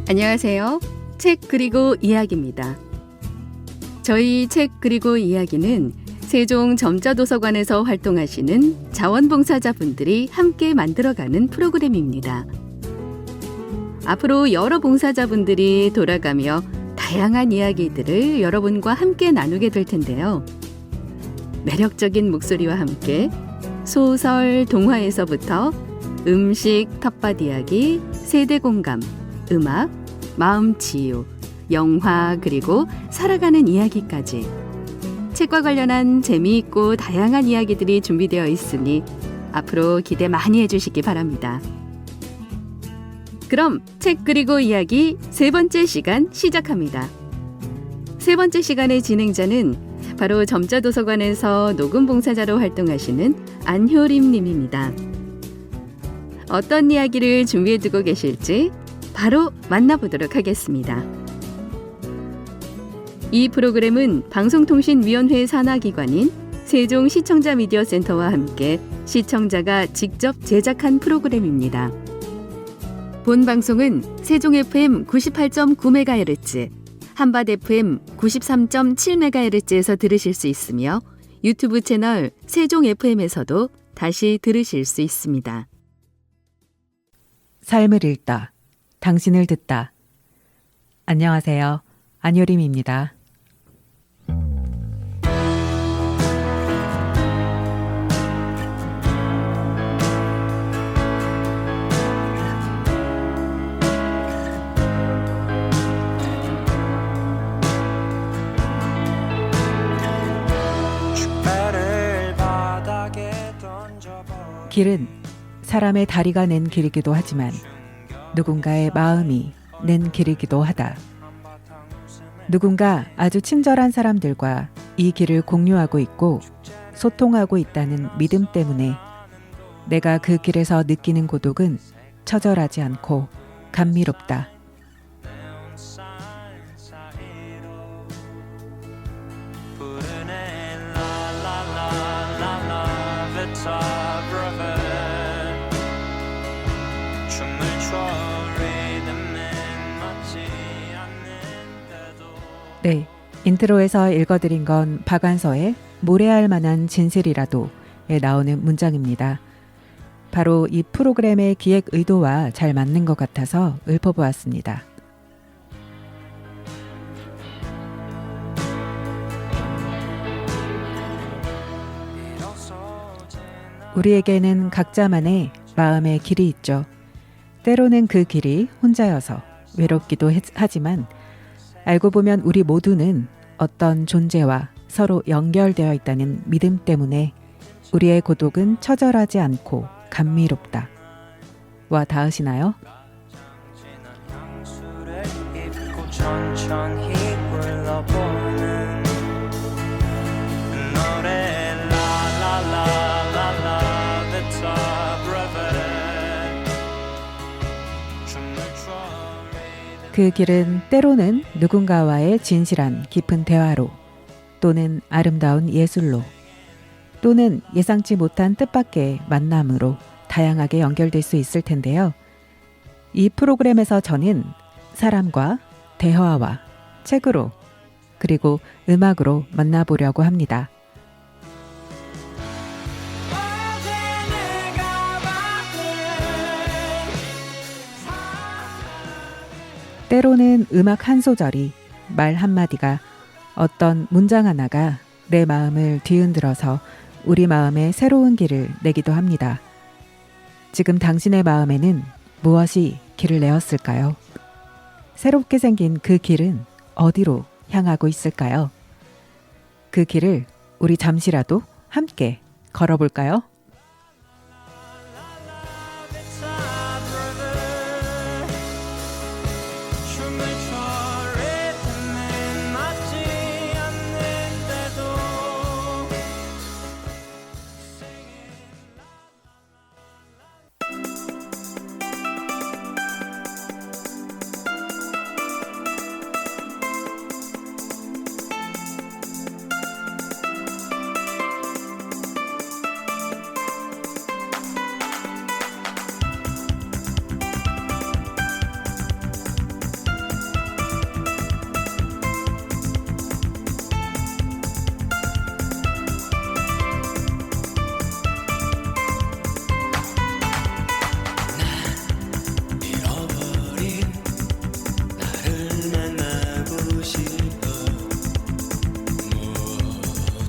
안녕하세요. 책 그리고 이야기입니다. 저희 책 그리고 이야기는 세종 점자도서관에서 활동하시는 자원봉사자분들이 함께 만들어가는 프로그램입니다. 앞으로 여러 봉사자분들이 돌아가며 다양한 이야기들을 여러분과 함께 나누게 될 텐데요. 매력적인 목소리와 함께 소설, 동화에서부터 음식, 텃밭 이야기, 세대 공감, 음악, 마음 치유, 영화, 그리고 살아가는 이야기까지 책과 관련한 재미있고 다양한 이야기들이 준비되어 있으니 앞으로 기대 많이 해주시기 바랍니다. 그럼 책 그리고 이야기 세 번째 시간 시작합니다. 세 번째 시간의 진행자는 바로 점자도서관에서 녹음봉사자로 활동하시는 안효림 님입니다. 어떤 이야기를 준비해두고 계실지 바로 만나보도록 하겠습니다. 이 프로그램은 방송통신위원회 산하기관인 세종시청자미디어센터와 함께 시청자가 직접 제작한 프로그램입니다. 본 방송은 세종 FM 98.9MHz, 한밭 FM 93.7MHz에서 들으실 수 있으며 유튜브 채널 세종 FM에서도 다시 들으실 수 있습니다. 삶을 읽다. 당신을 듣다. 안녕하세요. 안효림입니다. 길은 사람의 다리가 낸 길이기도 하지만 누군가의 마음이 낸 길이기도 하다. 누군가 아주 친절한 사람들과 이 길을 공유하고 있고 소통하고 있다는 믿음 때문에 내가 그 길에서 느끼는 고독은 처절하지 않고 감미롭다. 네, 인트로에서 읽어드린 건 박완서의 모래알 만한 진실이라도에 나오는 문장입니다. 바로 이 프로그램의 기획 의도와 잘 맞는 것 같아서 읊어보았습니다. 우리에게는 각자만의 마음의 길이 있죠. 때로는 그 길이 혼자여서 외롭기도 하지만 알고 보면 우리 모두는 어떤 존재와 서로 연결되어 있다는 믿음 때문에 우리의 고독은 처절하지 않고 감미롭다. 와 닿으시나요? 그 길은 때로는 누군가와의 진실한 깊은 대화로 또는 아름다운 예술로 또는 예상치 못한 뜻밖의 만남으로 다양하게 연결될 수 있을 텐데요. 이 프로그램에서 저는 사람과 대화와 책으로 그리고 음악으로 만나보려고 합니다. 때로는 음악 한 소절이, 말 한마디가, 어떤 문장 하나가 내 마음을 뒤흔들어서 우리 마음에 새로운 길을 내기도 합니다. 지금 당신의 마음에는 무엇이 길을 내었을까요? 새롭게 생긴 그 길은 어디로 향하고 있을까요? 그 길을 우리 잠시라도 함께 걸어볼까요?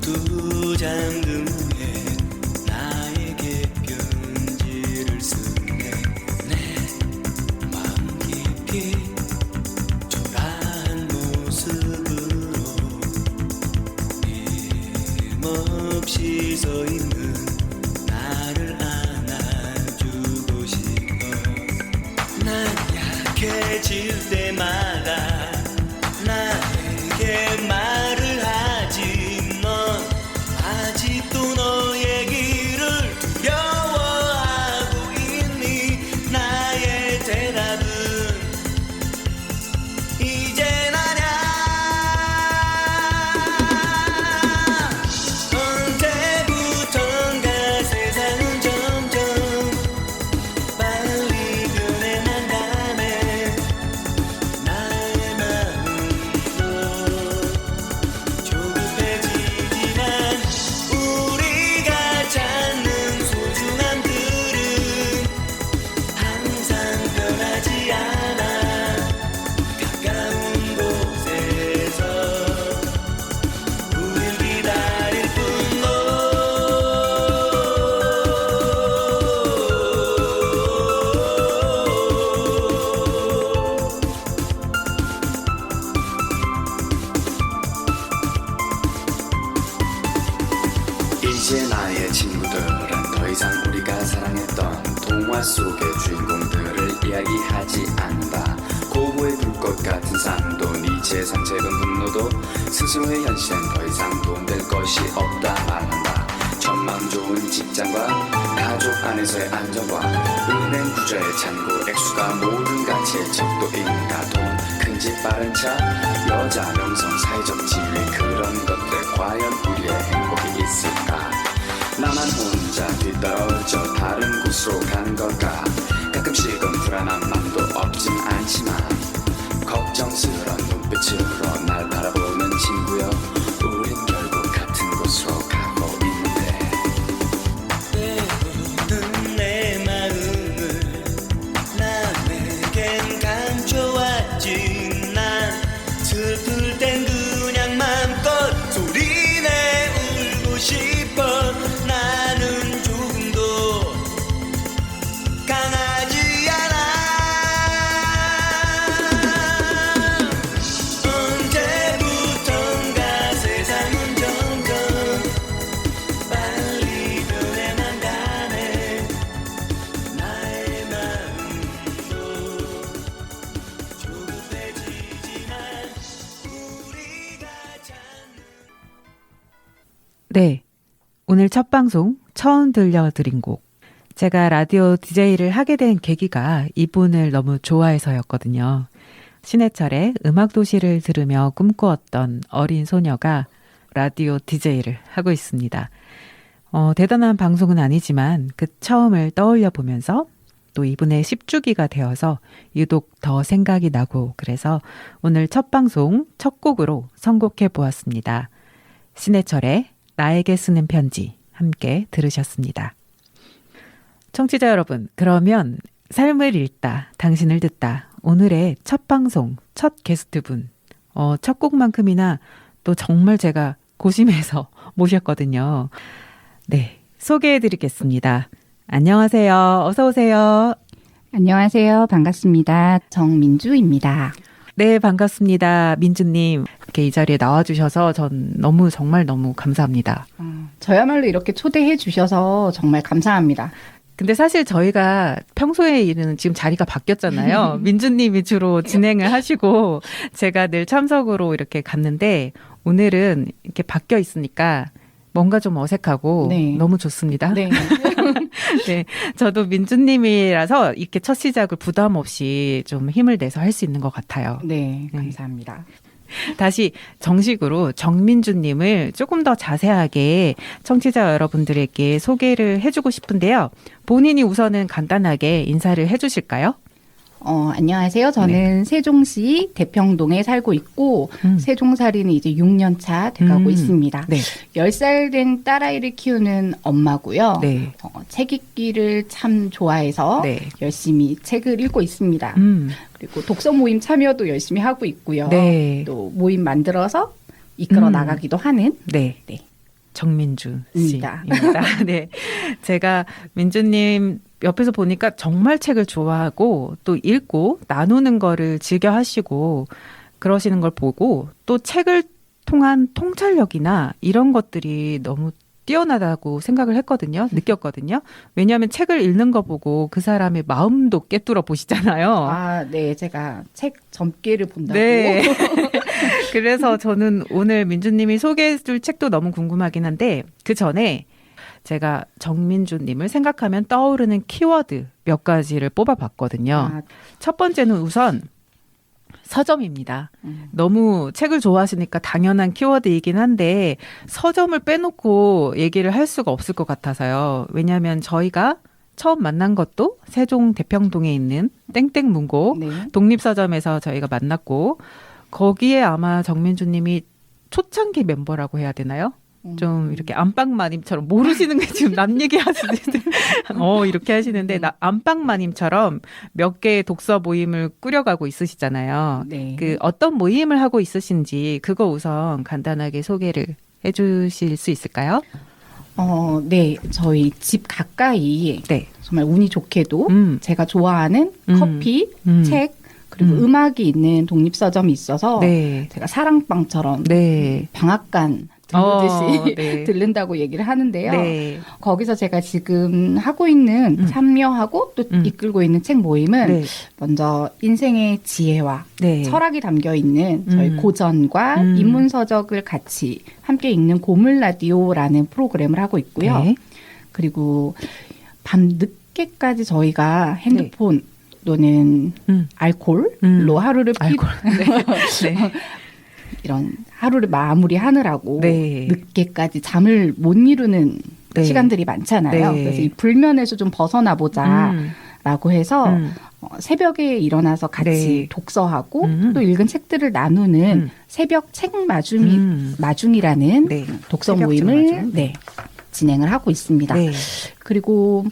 두 잠금 후에 나에게 편지를 쓰네. 내 마음 깊이 초라한 모습으로 힘없이 서 있는 나를 안아주고 싶어. 난 약해질 때마다 나에게 말을 하지. 넌 아직도 너의 길을 두려워하고 있니? 나의 대답은 이젠 아냐. 언제부턴가 세상은 점점 빨리 변해만 가네. 나의 마음도 조급해지지만 우리가 찾는 소중함들은 항상 변하지 않아. 가까운 곳에서 우릴 기다릴 뿐로. 이제 나의 친구들은 더 이상 우리가 사랑했던 동화 속의 주인공들을 이야기하지 않는다. 고고의 불꽃 같은 삶도 네 재상책은 분노도 스스로의 현실엔 더 이상 도움될 것이 없다 말한다. 전망 좋은 직장과 가족 안에서의 안정과 은행 구조의 잔고 액수가 모든 가치의 척도인가. 돈, 큰 집, 빠른 차, 여자, 명성, 사회적 지위, 그런 것들 과연 우리의 행복이 있을까? 나만 혼자 뒤떨어져 다른 곳으로 가는 걸까? 가끔씩은 불안한 맘도 없진 않지만 걱정스런 눈빛으로 날 바라보는 친구여, 우린 결국 같은 곳으로 가고 있는데. 때로는 내 마음을 남에겐 감춰왔지. 난 슬플 땐 그냥 맘껏 소리내 울고 싶어. 나는 조금도 강하지 않아. 언제부턴가 세상은 점점 빨리 변해만 가네. 나의 마음도 조급해지지만 우리가 찾는. 네. 오늘 첫 방송 처음 들려드린 곡. 제가 라디오 DJ를 하게 된 계기가 이분을 너무 좋아해서였거든요. 신해철의 음악도시를 들으며 꿈꾸었던 어린 소녀가 라디오 DJ를 하고 있습니다. 대단한 방송은 아니지만 그 처음을 떠올려 보면서 또 이분의 10주기가 되어서 유독 더 생각이 나고, 그래서 오늘 첫 방송 첫 곡으로 선곡해 보았습니다. 신해철의 나에게 쓰는 편지 함께 들으셨습니다. 청취자 여러분, 그러면 삶을 읽다, 당신을 듣다, 오늘의 첫 방송, 첫 게스트분, 첫 곡만큼이나 또 정말 제가 고심해서 모셨거든요. 네, 소개해드리겠습니다. 안녕하세요. 어서 오세요. 안녕하세요. 반갑습니다. 정민주입니다. 네, 반갑습니다. 민주님, 이렇게 이 자리에 나와주셔서 전 정말 너무 감사합니다. 저야말로 이렇게 초대해 주셔서 정말 감사합니다. 근데 사실 저희가 평소에 일은 지금 자리가 바뀌었잖아요. 민주님이 주로 진행을 하시고 제가 늘 참석으로 이렇게 갔는데 오늘은 이렇게 바뀌어 있으니까 뭔가 좀 어색하고 네. 너무 좋습니다. 네. 네, 저도 민주님이라서 이렇게 첫 시작을 부담 없이 좀 힘을 내서 할 수 있는 것 같아요. 네, 감사합니다. 다시 정식으로 정민주님을 조금 더 자세하게 청취자 여러분들에게 소개를 해주고 싶은데요. 본인이 우선은 간단하게 인사를 해주실까요? 안녕하세요. 저는 세종시 대평동에 살고 있고 세종살이는 이제 6년 차 돼가고 있습니다. 네. 10살 된 딸아이를 키우는 엄마고요. 네. 책 읽기를 참 좋아해서 네. 열심히 책을 읽고 있습니다. 그리고 독서 모임 참여도 열심히 하고 있고요. 네. 또 모임 만들어서 이끌어 나가기도 하는. 네. 네. 정민주 입니다. 씨입니다. 네. 제가 민주님 옆에서 보니까 정말 책을 좋아하고 또 읽고 나누는 거를 즐겨 하시고 그러시는 걸 보고 또 책을 통한 통찰력이나 이런 것들이 너무 뛰어나다고 생각을 했거든요. 느꼈거든요. 왜냐하면 책을 읽는 거 보고 그 사람의 마음도 꿰뚫어 보시잖아요. 아, 네. 제가 책 점괘를 본다고. 네. 그래서 저는 오늘 민주님이 소개해 줄 책도 너무 궁금하긴 한데 그 전에 제가 정민주님을 생각하면 떠오르는 키워드 몇 가지를 뽑아봤거든요. 아, 첫 번째는 우선 서점입니다. 너무 책을 좋아하시니까 당연한 키워드이긴 한데 서점을 빼놓고 얘기를 할 수가 없을 것 같아서요. 왜냐하면 저희가 처음 만난 것도 세종 대평동에 있는 땡땡문고 네. 독립서점에서 저희가 만났고 거기에 아마 정민주님이 초창기 멤버라고 해야 되나요? 좀 이렇게 안방마님처럼 모르시는 게 지금 남 얘기하시는데 이렇게 하시는데 안방마님처럼 몇 개의 독서 모임을 꾸려가고 있으시잖아요. 네. 그 어떤 모임을 하고 있으신지 그거 우선 간단하게 소개를 해주실 수 있을까요? 네. 저희 집 가까이 네. 정말 운이 좋게도 제가 좋아하는 커피, 음. 책, 그리고 음악이 있는 독립서점이 있어서 네. 제가 사랑방처럼 네. 방앗간 들르듯이 네. 들른다고 얘기를 하는데요. 네. 거기서 제가 지금 하고 있는 참여하고 또 이끌고 있는 책 모임은 네. 먼저 인생의 지혜와 네. 철학이 담겨 있는 저희 고전과 음. 인문서적을 같이 함께 읽는 고물라디오라는 프로그램을 하고 있고요. 네. 그리고 밤 늦게까지 저희가 핸드폰 또는 알코올로 하루를 알코올. 네. 이런 하루를 마무리하느라고 네. 늦게까지 잠을 못 이루는 네. 시간들이 많잖아요. 네. 그래서 이 불면에서 좀 벗어나 보자라고 해서 새벽에 일어나서 같이 네. 독서하고 또 읽은 책들을 나누는 새벽 책 마중이라는 네. 독서 새벽 모임을 책 마중. 네, 진행을 하고 있습니다. 네. 그리고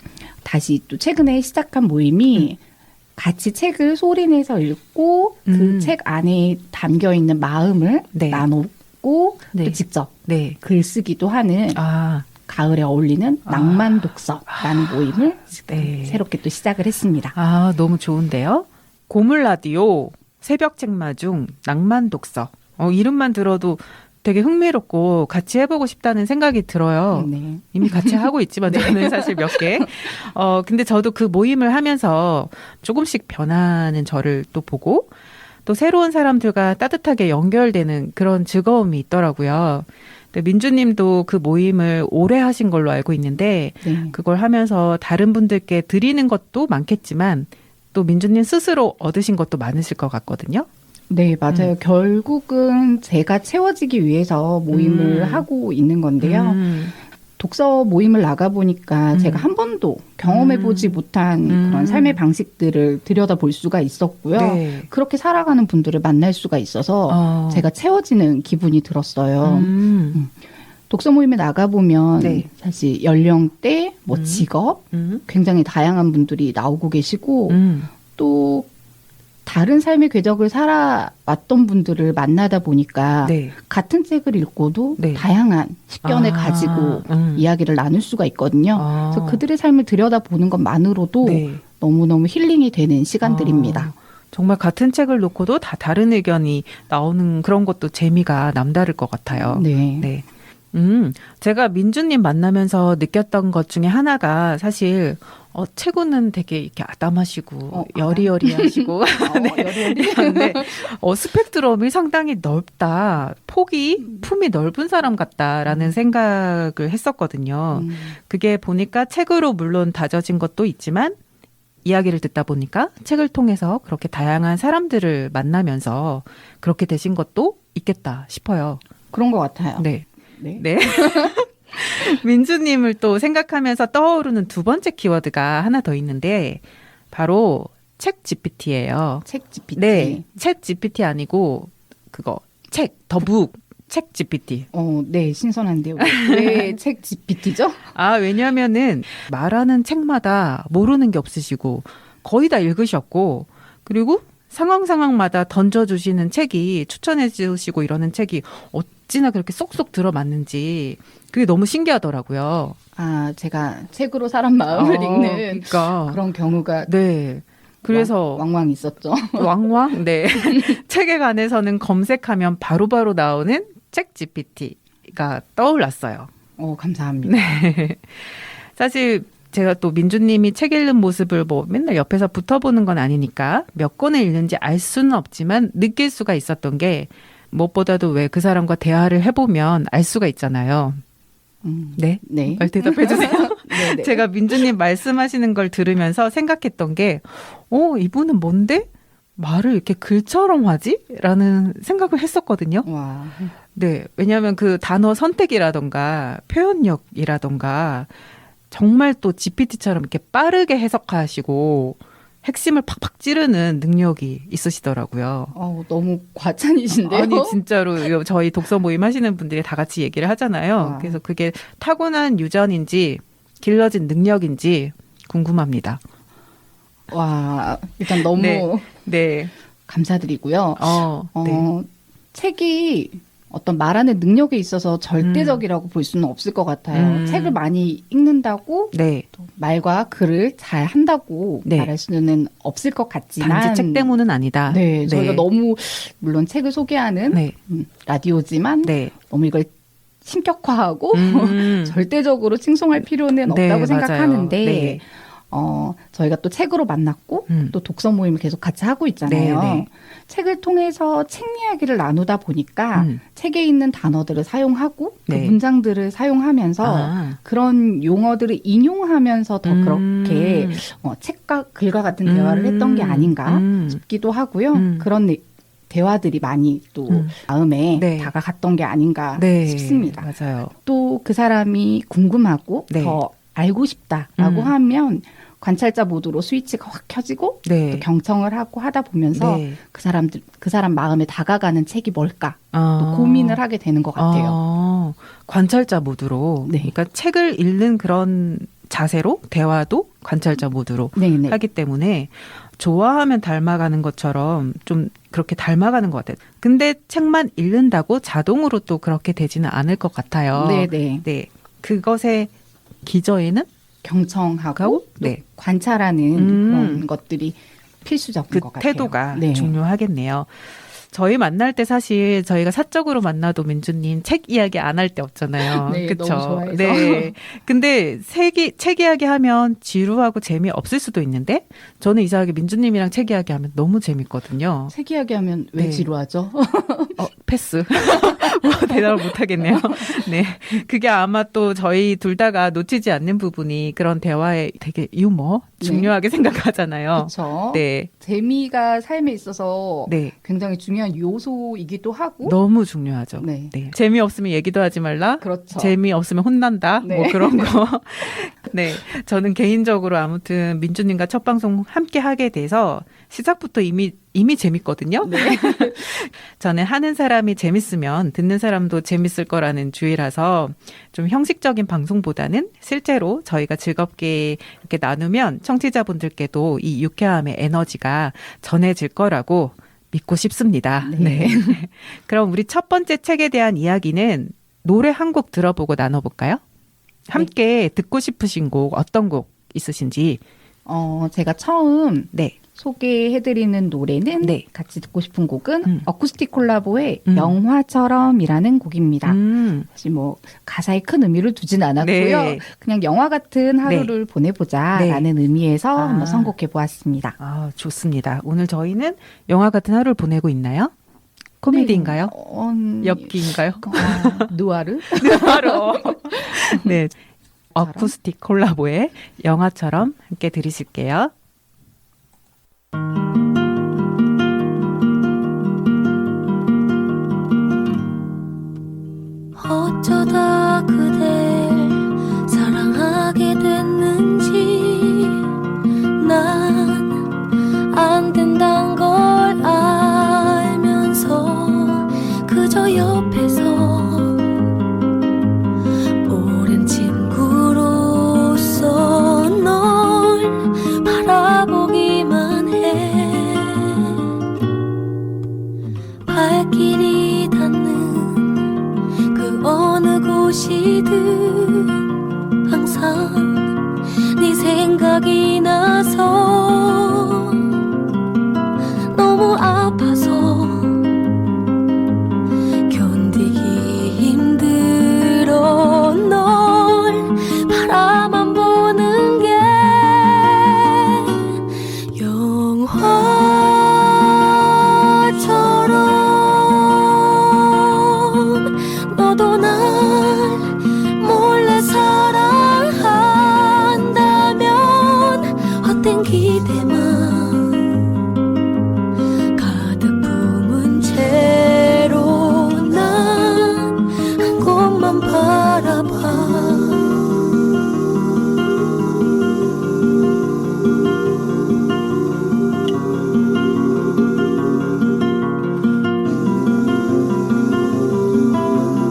다시 또 최근에 시작한 모임이 같이 책을 소리내서 읽고 그 책 안에 담겨 있는 마음을 네. 나누고 네. 또 직접 네. 글쓰기도 하는 아, 가을에 어울리는 낭만 독서라는 모임을 네. 새롭게 또 시작을 했습니다. 아, 너무 좋은데요? 고물 라디오, 새벽 책마중, 낭만 독서. 이름만 들어도 되게 흥미롭고 같이 해보고 싶다는 생각이 들어요. 네. 이미 같이 하고 있지만 저는 사실 몇 개. 근데 저도 그 모임을 하면서 조금씩 변하는 저를 또 보고 또 새로운 사람들과 따뜻하게 연결되는 그런 즐거움이 있더라고요. 근데 민주님도 그 모임을 오래 하신 걸로 알고 있는데 네. 그걸 하면서 다른 분들께 드리는 것도 많겠지만 또 민주님 스스로 얻으신 것도 많으실 것 같거든요. 네, 맞아요. 결국은 제가 채워지기 위해서 모임을 하고 있는 건데요. 독서 모임을 나가보니까 제가 한 번도 경험해보지 못한 그런 삶의 방식들을 들여다볼 수가 있었고요. 네. 그렇게 살아가는 분들을 만날 수가 있어서 제가 채워지는 기분이 들었어요. 독서 모임에 나가보면 네. 사실 연령대, 뭐 직업, 굉장히 다양한 분들이 나오고 계시고 또 다른 삶의 궤적을 살아왔던 분들을 만나다 보니까 네. 같은 책을 읽고도 네. 다양한 식견을 아, 가지고 이야기를 나눌 수가 있거든요. 아. 그래서 그들의 삶을 들여다보는 것만으로도 네. 너무너무 힐링이 되는 시간들입니다. 정말 같은 책을 놓고도 다 다른 의견이 나오는 그런 것도 재미가 남다를 것 같아요. 네. 네. 제가 민주님 만나면서 느꼈던 것 중에 하나가 사실 체구는 되게 이렇게 아담하시고 여리여리하시고 네. 스펙트럼이 상당히 넓다. 품이 넓은 사람 같다라는 생각을 했었거든요. 그게 보니까 책으로 물론 다져진 것도 있지만 이야기를 듣다 보니까 책을 통해서 그렇게 다양한 사람들을 만나면서 그렇게 되신 것도 있겠다 싶어요. 그런 것 같아요. 네. 네. 네. 민주님을 또 생각하면서 떠오르는 두 번째 키워드가 하나 더 있는데 바로 책 GPT예요. 책 GPT. 네, 책 GPT 아니고 그거 더북 책 GPT. 네, 신선한데요. 왜 책 GPT죠? 왜냐면은 말하는 책마다 모르는 게 없으시고 거의 다 읽으셨고 그리고 상황마다 던져주시는 책이 추천해 주시고 이러는 책이 어찌나 그렇게 쏙쏙 들어맞는지 그게 너무 신기하더라고요. 제가 책으로 사람 마음을 읽는 그러니까. 그런 경우가 네. 그래서 왕왕 있었죠. 왕왕? 네. 책에 관해서는 검색하면 바로바로 나오는 책 GPT가 떠올랐어요. 감사합니다. 네. 사실 제가 또 민주님이 책 읽는 모습을 뭐 맨날 옆에서 붙어보는 건 아니니까 몇 권을 읽는지 알 수는 없지만 느낄 수가 있었던 게 무엇보다도 왜 그 사람과 대화를 해보면 알 수가 있잖아요. 네? 네. 말 대답해 주세요. 네네. 제가 민주님 말씀하시는 걸 들으면서 생각했던 게 이분은 뭔데 말을 이렇게 글처럼 하지? 라는 생각을 했었거든요. 와. 네. 왜냐하면 그 단어 선택이라던가 표현력이라던가 정말 또 GPT처럼 이렇게 빠르게 해석하시고 핵심을 팍팍 찌르는 능력이 있으시더라고요. 너무 과찬이신데요? 아니 진짜로 저희 독서 모임 하시는 분들이 다 같이 얘기를 하잖아요. 와. 그래서 그게 타고난 유전인지 길러진 능력인지 궁금합니다. 와, 일단 너무 네. 감사드리고요. 네. 책이 어떤 말하는 능력에 있어서 절대적이라고 볼 수는 없을 것 같아요. 책을 많이 읽는다고 네. 또 말과 글을 잘 한다고 네. 말할 수는 없을 것 같지만 단지 책 때문은 아니다. 네, 저희가 너무 물론 책을 소개하는 네. 라디오지만 네. 너무 이걸 신격화하고 절대적으로 칭송할 필요는 네, 없다고 생각하는데 네. 저희가 또 책으로 만났고 또 독서 모임을 계속 같이 하고 있잖아요. 네, 네. 책을 통해서 책 이야기를 나누다 보니까 책에 있는 단어들을 사용하고 네. 그 문장들을 사용하면서 그런 용어들을 인용하면서 더 그렇게 책과 글과 같은 대화를 했던 게 아닌가 싶기도 하고요. 그런 대화들이 많이 또 마음에 네. 다가갔던 게 아닌가 네. 싶습니다. 맞아요. 또 그 사람이 궁금하고 네. 더 알고 싶다라고 하면 관찰자 모드로 스위치가 확 켜지고 네. 또 경청을 하고 하다 보면서 네. 그 사람 마음에 다가가는 책이 뭘까 또 고민을 하게 되는 것 같아요. 관찰자 모드로. 네. 그러니까 책을 읽는 그런 자세로 대화도 관찰자 모드로 네네. 하기 때문에 좋아하면 닮아가는 것처럼 좀 그렇게 닮아가는 것 같아요. 근데 책만 읽는다고 자동으로 또 그렇게 되지는 않을 것 같아요. 네네. 네. 그것의 기저에는 경청하고 네. 관찰하는 그런 것들이 필수적인 그 것 같아요. 태도가 네. 중요하겠네요. 저희 만날 때 사실 저희가 사적으로 만나도 민주님 책 이야기 안 할 때 없잖아요. 네, 그쵸? 너무 좋아해서. 네. 근데 책 이야기 하면 지루하고 재미없을 수도 있는데 저는 이상하게 민주님이랑 책 이야기 하면 너무 재밌거든요. 책 이야기하면 왜 네. 지루하죠? 패스. 대답을 못 하겠네요. 네. 그게 아마 또 저희 둘 다가 놓치지 않는 부분이 그런 대화에 되게 유머 중요하게 생각하잖아요. 그렇죠. 네. 재미가 삶에 있어서 네. 굉장히 중요한 요소이기도 하고 너무 중요하죠. 네. 네. 재미없으면 얘기도 하지 말라. 그렇죠. 재미없으면 혼난다. 네. 뭐 그런 거. 네. 저는 개인적으로 아무튼 민주님과 첫 방송 함께 하게 돼서 시작부터 이미 재밌거든요. 네. 저는 하는 사람이 재밌으면 듣는 사람도 재밌을 거라는 주의라서 좀 형식적인 방송보다는 실제로 저희가 즐겁게 이렇게 나누면 청취자분들께도 이 유쾌함의 에너지가 전해질 거라고 믿고 싶습니다. 네. 네. 그럼 우리 첫 번째 책에 대한 이야기는 노래 한 곡 들어보고 나눠볼까요? 함께 듣고 싶으신 곡 어떤 곡 있으신지. 제가 처음 네. 소개해드리는 노래는 네. 같이 듣고 싶은 곡은 어쿠스틱 콜라보의 음. 영화처럼이라는 곡입니다. 사실 뭐 가사에 큰 의미를 두진 않았고요. 네. 그냥 영화 같은 하루를 보내보자라는 의미에서 한번 선곡해 보았습니다. 아, 좋습니다. 오늘 저희는 영화 같은 하루를 보내고 있나요? 코미디인가요? 엽기인가요? 누아르? 바로. 네. 어쿠스틱 콜라보의 영화처럼 함께 들으실게요. 어쩌다 그댈 사랑하게 됐는지 난 안 된단 걸 알면서 그저 옆에서 오랜 친구로서 널 바라보기만 해 네 생각이 나서 너무 아파서 견디기 힘들어 널 바라만 보는 게 영화처럼 너도 날 몰래 사랑한다면 헛된 기대만 가득 품은 채로 난 한 곳만 바라봐.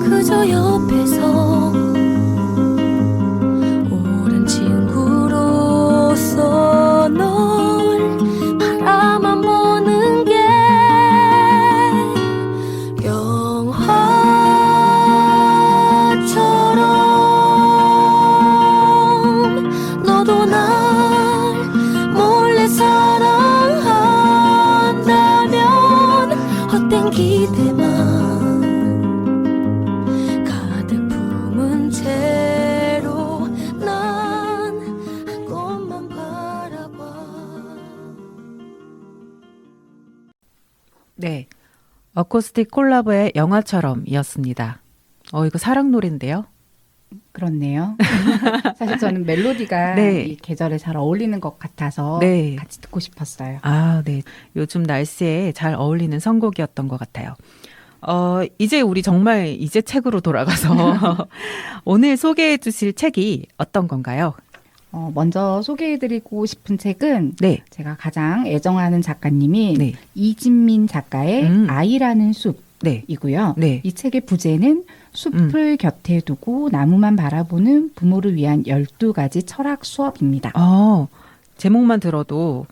그저 옆에서 오랜 친구로서 널 바라만 보는 게 영화처럼 너도 날 몰래 사랑한다면 헛된 기대만 가득 품은 채로 난 한 곳만 바라봐. 네. 어쿠스틱 콜라보의 영화처럼이었습니다. 이거 사랑 노래인데요. 그렇네요. 사실 저는 멜로디가 네. 이 계절에 잘 어울리는 것 같아서 네. 같이 듣고 싶었어요. 아, 네. 요즘 날씨에 잘 어울리는 선곡이었던 것 같아요. 이제 우리 정말 이제 책으로 돌아가서 오늘 소개해 주실 책이 어떤 건가요? 먼저 소개해드리고 싶은 책은 네. 제가 가장 애정하는 작가님이 네. 이진민 작가의 아이라는 네. 숲이고요. 네. 이 책의 부제는 숲을 곁에 두고 나무만 바라보는 부모를 위한 12가지 철학 수업입니다. 제목만 들어도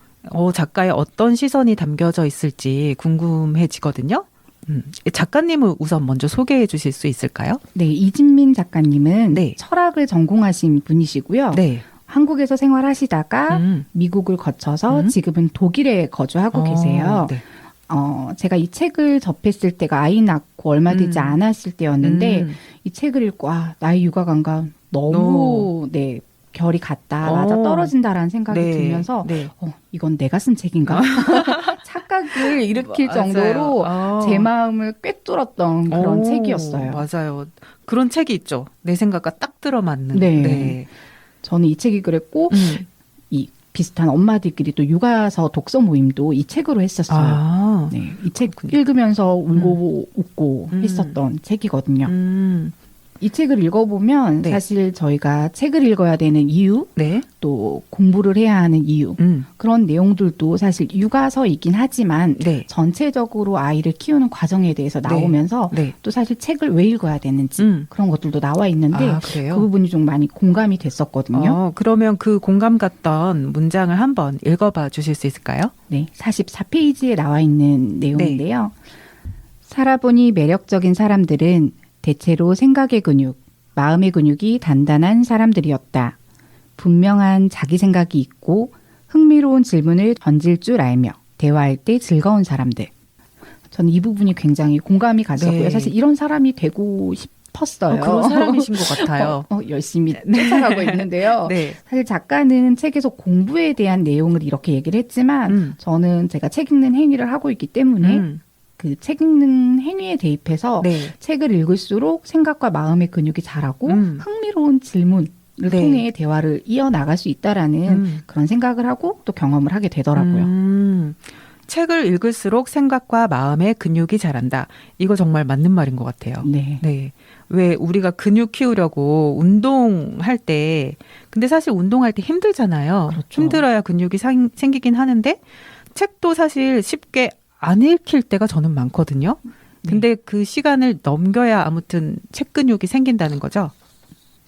작가의 어떤 시선이 담겨져 있을지 궁금해지거든요. 작가님을 우선 먼저 소개해 주실 수 있을까요? 네, 이진민 작가님은 네. 철학을 전공하신 분이시고요. 네. 한국에서 생활하시다가 미국을 거쳐서 지금은 독일에 거주하고 계세요. 네. 제가 이 책을 접했을 때가 아이 낳고 얼마 되지 않았을 때였는데 이 책을 읽고 나의 육아관과 너무 네, 결이 같다, 맞아 떨어진다라는 생각이 네. 들면서 네. 이건 내가 쓴 책인가? 착각을 일으킬 맞아요. 정도로 제 마음을 꿰뚫었던 그런 책이었어요. 맞아요. 그런 책이 있죠. 내 생각과 딱 들어맞는. 네. 저는 이 책이 그랬고 이 비슷한 엄마들끼리 또 육아서 독서 모임도 이 책으로 했었어요. 네, 이 책 읽으면서 울고 웃고 했었던 책이거든요. 이 책을 읽어보면 네. 사실 저희가 책을 읽어야 되는 이유, 네. 또 공부를 해야 하는 이유, 그런 내용들도 사실 육아서이긴 하지만 네. 전체적으로 아이를 키우는 과정에 대해서 나오면서 네. 또 사실 책을 왜 읽어야 되는지 그런 것들도 나와 있는데 그래요? 그 부분이 좀 많이 공감이 됐었거든요. 그러면 그 공감 갔던 문장을 한번 읽어봐 주실 수 있을까요? 네, 44페이지에 나와 있는 내용인데요. 살아보니 매력적인 사람들은 대체로 생각의 근육, 마음의 근육이 단단한 사람들이었다. 분명한 자기 생각이 있고 흥미로운 질문을 던질 줄 알며 대화할 때 즐거운 사람들. 저는 이 부분이 굉장히 공감이 갔었고요. 네. 사실 이런 사람이 되고 싶었어요. 그런 사람이신 것 같아요. 열심히 쫓아가고 있는데요. 네. 사실 작가는 책에서 공부에 대한 내용을 이렇게 얘기를 했지만 저는 제가 책 읽는 행위를 하고 있기 때문에 그 책 읽는 행위에 대입해서 네. 책을 읽을수록 생각과 마음의 근육이 자라고 흥미로운 질문을 네. 통해 대화를 이어나갈 수 있다라는 그런 생각을 하고 또 경험을 하게 되더라고요. 책을 읽을수록 생각과 마음의 근육이 자란다. 이거 정말 맞는 말인 것 같아요. 네. 네. 왜 우리가 근육 키우려고 운동할 때, 근데 사실 운동할 때 힘들잖아요. 그렇죠. 힘들어야 근육이 생기긴 하는데, 책도 사실 쉽게 안 읽힐 때가 저는 많거든요. 근데 그 시간을 넘겨야 아무튼 책 근육이 생긴다는 거죠.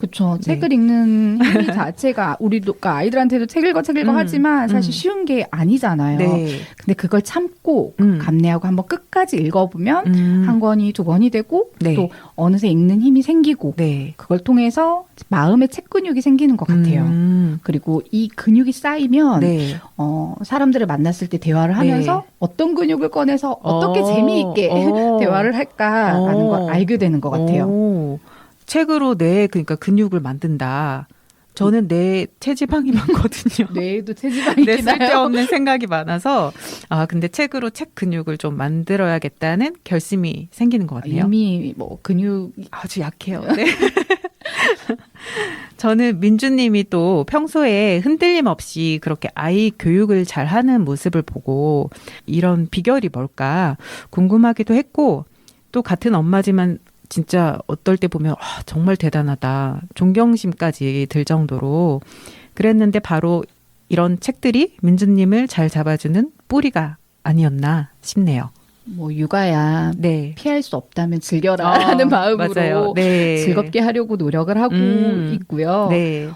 그렇죠. 네. 책을 읽는 행위 자체가 우리도 그러니까 아이들한테도 책 읽어 하지만 사실 쉬운 게 아니잖아요. 네. 근데 그걸 참고 감내하고 한번 끝까지 읽어보면 한 권이 두 권이 되고 네. 또 어느새 읽는 힘이 생기고 네. 그걸 통해서 마음의 책 근육이 생기는 것 같아요. 그리고 이 근육이 쌓이면 네. 사람들을 만났을 때 대화를 하면서 어떤 근육을 꺼내서 어떻게 재미있게 대화를 할까라는 걸 알게 되는 것 같아요. 오. 책으로 내 그러니까 근육을 만든다. 저는 내 체지방이 많거든요. 뇌에도 체지방이 내 있나요? 쓸데없는 생각이 많아서 근데 책으로 책 근육을 좀 만들어야겠다는 결심이 생기는 것 같네요. 이미 뭐 근육 아주 약해요. 네. 저는 민주님이 또 평소에 흔들림 없이 그렇게 아이 교육을 잘하는 모습을 보고 이런 비결이 뭘까 궁금하기도 했고 또 같은 엄마지만 진짜 어떨 때 보면 정말 대단하다. 존경심까지 들 정도로 그랬는데 바로 이런 책들이 민주님을 잘 잡아주는 뿌리가 아니었나 싶네요. 뭐 육아야 네. 피할 수 없다면 즐겨라 하는 마음으로 맞아요. 네. 즐겁게 하려고 노력을 하고 있고요. 네.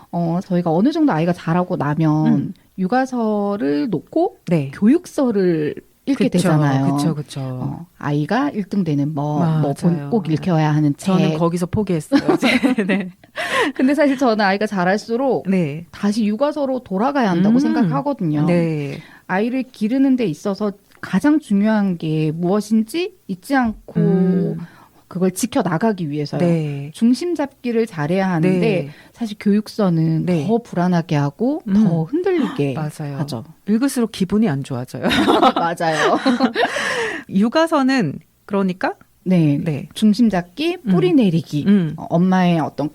저희가 어느 정도 아이가 자라고 나면 육아서를 놓고 네. 교육서를 읽게 되잖아요. 그렇죠. 아이가 1등 되는 뭐 맞아요. 꼭 읽혀야 하는 책. 저는 거기서 포기했어요. 네. 근데 사실 저는 아이가 자랄수록 네. 다시 육아서로 돌아가야 한다고 생각하거든요. 네. 아이를 기르는 데 있어서 가장 중요한 게 무엇인지 잊지 않고 그걸 지켜나가기 위해서요. 네. 중심 잡기를 잘해야 하는데 네. 사실 교육서는 네. 더 불안하게 하고 더 흔들리게 맞아요. 하죠. 읽을수록 기분이 안 좋아져요. 맞아요. 육아서는 그러니까 네. 네. 중심 잡기, 뿌리 내리기. 엄마의 어떤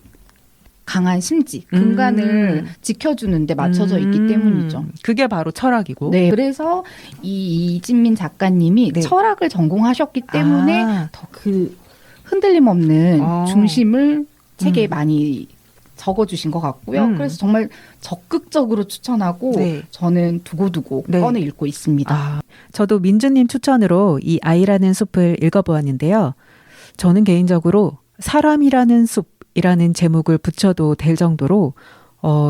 강한 심지, 근간을 지켜주는 데 맞춰져 있기 때문이죠. 그게 바로 철학이고. 네. 그래서 이 이진민 작가님이 네. 철학을 전공하셨기 때문에 더 그 흔들림 없는 중심을 책에 많이 적어주신 것 같고요. 그래서 정말 적극적으로 추천하고 네. 저는 두고두고 네. 꺼내 읽고 있습니다. 저도 민주님 추천으로 이 아이라는 숲을 읽어보았는데요. 저는 개인적으로 사람이라는 숲이라는 제목을 붙여도 될 정도로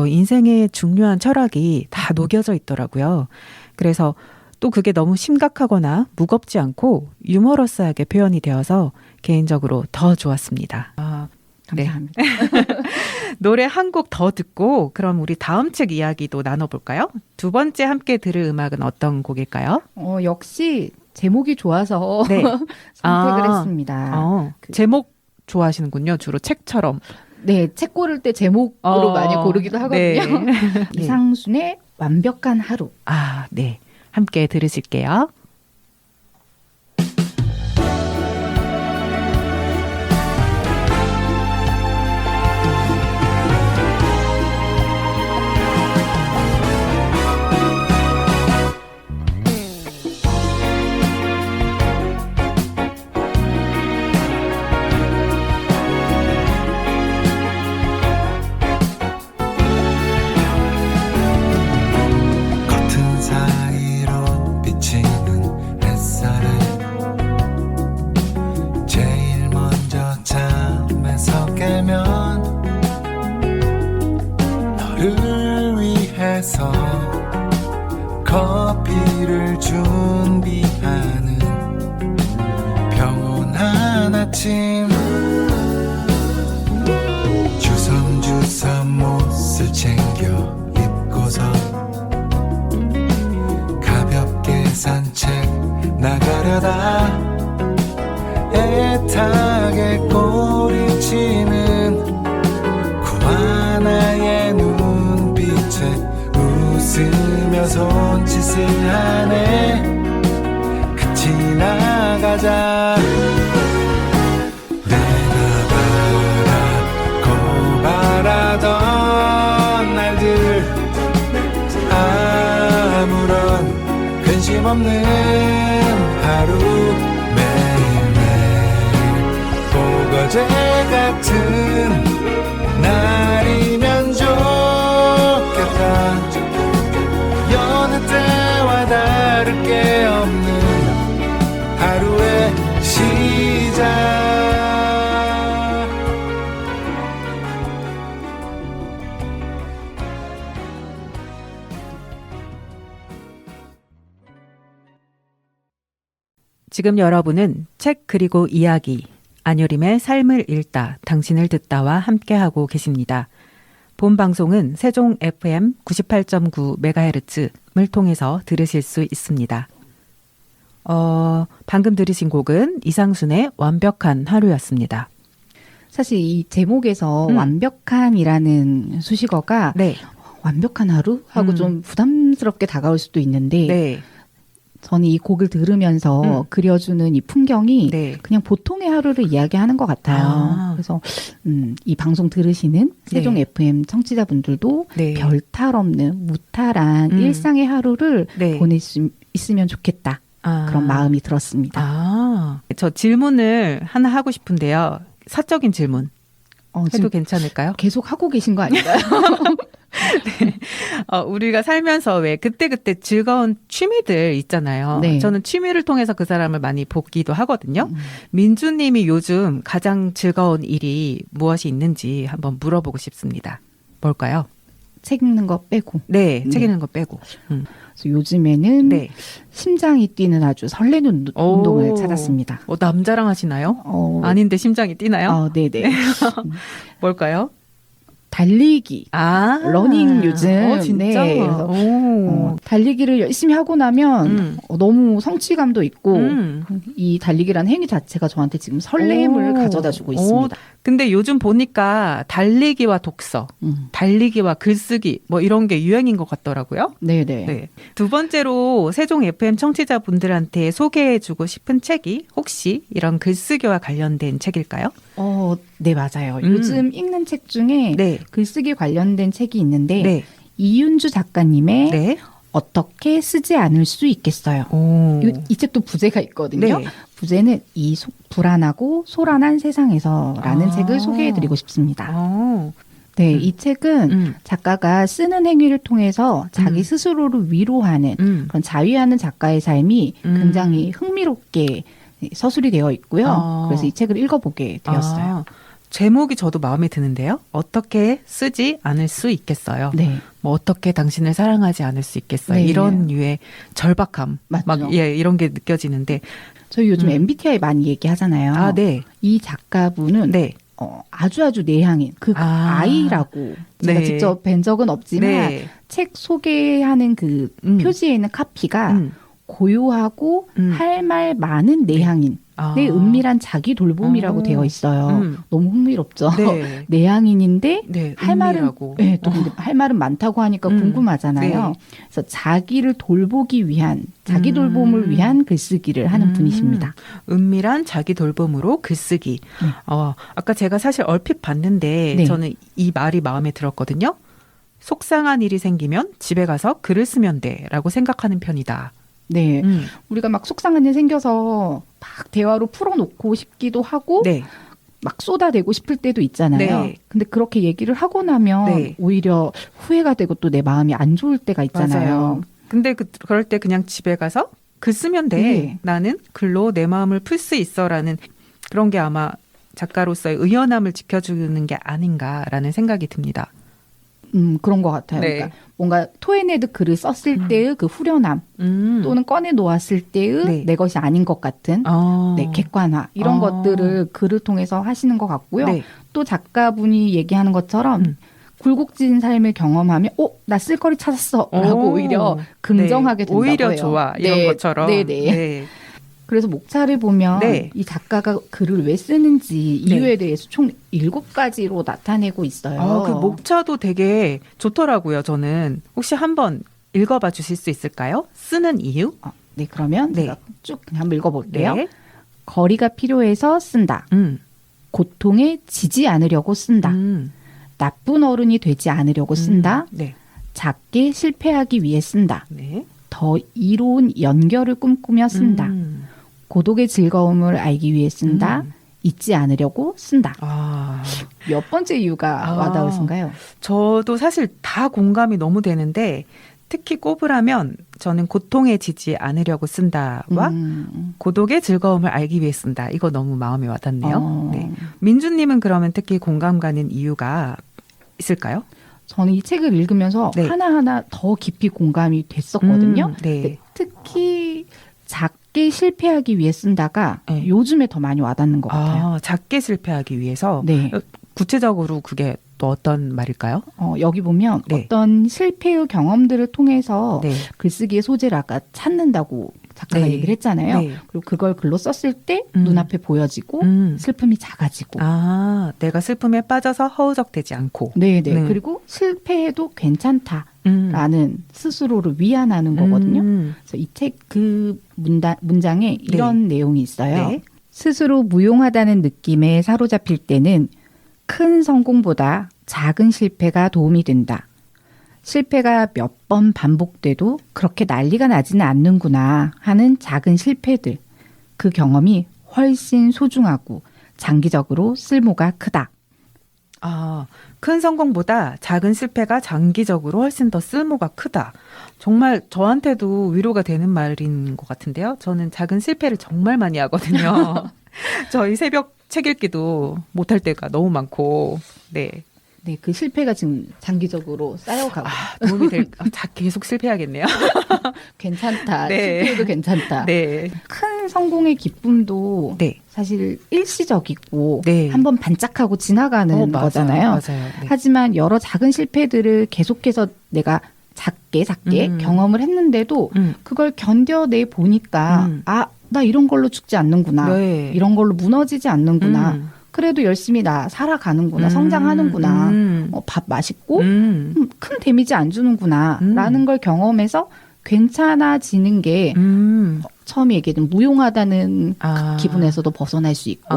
인생의 중요한 철학이 다 녹여져 있더라고요. 그래서 또 그게 너무 심각하거나 무겁지 않고 유머러스하게 표현이 되어서 개인적으로 더 좋았습니다. 감사합니다. 네. 노래 한 곡 더 듣고 그럼 우리 다음 책 이야기도 나눠볼까요? 두 번째 함께 들을 음악은 어떤 곡일까요? 역시 제목이 좋아서 네. 선택을 했습니다. 제목 좋아하시는군요. 주로 책처럼. 네, 책 고를 때 제목으로 많이 고르기도 하거든요. 네. 이상순의 완벽한 하루. 네. 함께 들으실게요. 커튼 사이로 비치는 햇살에 제일 먼저 잠에서 깨면 너를 위해서 커피를 준비하는 평온한 아침 주섬주섬 옷을 챙겨 입고서 가볍게 산책 나가려다 애타게 꼬리치는 그 하나의 눈빛에 웃으며 손짓을 하네. 같이 나가자. 내가 바라고 바라던 날들 아무런 근심 없는 하루 매일매일 보거제 같은 날이면 좋겠다. 여느 때와 다를 게 없는 하루의 시작. 지금 여러분은 책 그리고 이야기, 안효림의 삶을 읽다, 당신을 듣다와 함께하고 계십니다. 본 방송은 세종 FM 98.9MHz를 통해서 들으실 수 있습니다. 방금 들으신 곡은 이상순의 완벽한 하루였습니다. 사실 이 제목에서 음. 완벽한이라는 수식어가 네. 완벽한 하루? 하고 좀 부담스럽게 다가올 수도 있는데 네. 저는 이 곡을 들으면서 그려주는 이 풍경이 네. 그냥 보통의 하루를 이야기하는 것 같아요. 아. 그래서 이 방송 들으시는 세종 네. FM 청취자분들도 네. 별탈 없는 무탈한 일상의 하루를 네. 보낼 수 있으면 좋겠다. 아. 그런 마음이 들었습니다. 저 질문을 하나 하고 싶은데요. 사적인 질문 해도 지금 괜찮을까요? 계속 하고 계신 거 아닌가요? 우리가 살면서 왜 그때그때 즐거운 취미들 있잖아요. 네. 저는 취미를 통해서 그 사람을 많이 보기도 하거든요. 민주님이 요즘 가장 즐거운 일이 무엇이 있는지 한번 물어보고 싶습니다. 뭘까요? 책 읽는 거 빼고. 네, 책 네. 읽는 거 빼고. 그래서 요즘에는 네. 심장이 뛰는 아주 설레는 오. 운동을 찾았습니다. 남자랑 하시나요? 아닌데 심장이 뛰나요? 네네. 뭘까요? 달리기. 러닝 요즘. 진짜? 네, 그래서, 오. 달리기를 열심히 하고 나면 너무 성취감도 있고 음. 이 달리기라는 행위 자체가 저한테 지금 설렘을 오. 가져다 주고 있습니다. 근데 요즘 보니까 달리기와 독서, 달리기와 글쓰기 뭐 이런 게 유행인 것 같더라고요. 네네. 네. 두 번째로 세종 FM 청취자분들한테 소개해주고 싶은 책이 혹시 이런 글쓰기와 관련된 책일까요? 네, 맞아요. 요즘 읽는 책 중에 네. 글쓰기 관련된 책이 있는데 네. 이윤주 작가님의 네. 어떻게 쓰지 않을 수 있겠어요. 오. 이 책도 부제가 있거든요. 네. 부제는 이 불안하고 소란한 세상에서라는 책을 소개해드리고 싶습니다. 네, 이 책은 작가가 쓰는 행위를 통해서 자기 스스로를 위로하는 그런 자위하는 작가의 삶이 굉장히 흥미롭게 서술이 되어 있고요. 그래서 이 책을 읽어보게 되었어요. 제목이 저도 마음에 드는데요. 어떻게 쓰지 않을 수 있겠어요. 네. 뭐 어떻게 당신을 사랑하지 않을 수 있겠어요. 네. 이런 류의 절박함, 맞죠. 막 이런 게 느껴지는데. 저희 요즘 MBTI 많이 얘기하잖아요. 네. 이 작가분은 네. 아주 내향인 아이라고 제가 네. 직접 뵌 적은 없지만 네. 책 소개하는 그 표지에 있는 카피가 고요하고 할 말 많은 내향인 내 은밀한 자기 돌봄이라고 되어 있어요. 너무 흥미롭죠. 네. 내향인인데 네, 할 말은 은밀하고. 또 근데 할 말은 많다고 하니까 궁금하잖아요. 네. 그래서 자기를 돌보기 위한 자기 돌봄을 위한 글쓰기를 하는 분이십니다. 은밀한 자기 돌봄으로 글쓰기. 네. 아까 제가 사실 얼핏 봤는데 네. 저는 이 말이 마음에 들었거든요. 속상한 일이 생기면 집에 가서 글을 쓰면 돼라고 생각하는 편이다. 네. 우리가 막 속상한 일 생겨서 막 대화로 풀어놓고 싶기도 하고 네. 막 쏟아내고 싶을 때도 있잖아요. 네. 근데 그렇게 얘기를 하고 나면 네. 오히려 후회가 되고 또 내 마음이 안 좋을 때가 있잖아요. 맞아요. 근데 그럴 때 그냥 집에 가서 글 쓰면 돼. 네. 나는 글로 내 마음을 풀 수 있어라는 그런 게 아마 작가로서의 의연함을 지켜주는 게 아닌가라는 생각이 듭니다. 그런 것 같아요. 네. 그러니까 뭔가 토해내듯 글을 썼을 때의 그 후련함 또는 꺼내 놓았을 때의 네. 내 것이 아닌 것 같은 네, 객관화 이런 것들을 글을 통해서 하시는 것 같고요. 네. 또 작가분이 얘기하는 것처럼 굴곡진 삶을 경험하면 나 쓸거리 찾았어 라고 오히려 긍정하게 네. 된다고 오히려 해요. 좋아 이런 네. 것처럼. 네네. 네. 그래서 목차를 보면 네. 이 작가가 글을 왜 쓰는지 네. 이유에 대해서 총 7가지로 나타내고 있어요. 그 목차도 되게 좋더라고요. 저는 혹시 한번 읽어봐 주실 수 있을까요? 쓰는 이유? 네, 그러면 네. 제가 쭉 그냥 한번 읽어볼게요. 네. 거리가 필요해서 쓴다. 고통에 지지 않으려고 쓴다. 나쁜 어른이 되지 않으려고 쓴다. 네. 작게 실패하기 위해 쓴다. 네. 더 이로운 연결을 꿈꾸며 쓴다. 고독의 즐거움을 알기 위해 쓴다. 잊지 않으려고 쓴다. 몇 번째 이유가 와닿으신가요? 저도 사실 다 공감이 너무 되는데 특히 꼽으라면 저는 고통에 지지 않으려고 쓴다와 고독의 즐거움을 알기 위해 쓴다. 이거 너무 마음에 와닿네요. 네. 민주님은 그러면 특히 공감 가는 이유가 있을까요? 저는 이 책을 읽으면서 네. 하나하나 더 깊이 공감이 됐었거든요. 네. 네, 특히 작게 실패하기 위해 쓴다가 네. 요즘에 더 많이 와닿는 것 같아요. 작게 실패하기 위해서. 네. 구체적으로 그게 또 어떤 말일까요? 여기 보면 네. 어떤 실패의 경험들을 통해서 네. 글쓰기의 소재를 아까 찾는다고 작가가 네. 얘기를 했잖아요. 네. 그리고 그걸 글로 썼을 때 음. 눈앞에 보여지고 슬픔이 작아지고. 내가 슬픔에 빠져서 허우적대지 않고. 네네. 네. 그리고 실패해도 괜찮다라는 스스로를 위안하는 거거든요. 그래서 이 책 그 문장에 이런 내용이 있어요. 네. 스스로 무용하다는 느낌에 사로잡힐 때는 큰 성공보다 작은 실패가 도움이 된다. 실패가 몇 번 반복돼도 그렇게 난리가 나지는 않는구나 하는 작은 실패들. 그 경험이 훨씬 소중하고 장기적으로 쓸모가 크다. 큰 성공보다 작은 실패가 장기적으로 훨씬 더 쓸모가 크다. 정말 저한테도 위로가 되는 말인 것 같은데요. 저는 작은 실패를 정말 많이 하거든요. 저희 새벽 책 읽기도 못할 때가 너무 많고. 네. 네, 그 실패가 지금 장기적으로 쌓여가고 도움이 계속 실패하겠네요. 괜찮다. 네. 실패해도 괜찮다. 네. 큰 성공의 기쁨도 네. 사실 일시적이고 네. 한번 반짝하고 지나가는 맞아요. 거잖아요. 맞아요. 네. 하지만 여러 작은 실패들을 계속해서 내가 작게 경험을 했는데도 그걸 견뎌내 보니까 나 이런 걸로 죽지 않는구나. 네. 이런 걸로 무너지지 않는구나. 그래도 열심히 나 살아가는구나. 성장하는구나. 밥 맛있고 큰 데미지 안 주는구나. 라는 걸 경험해서 괜찮아지는 게 처음에 얘기했던 무용하다는 그 기분에서도 벗어날 수 있고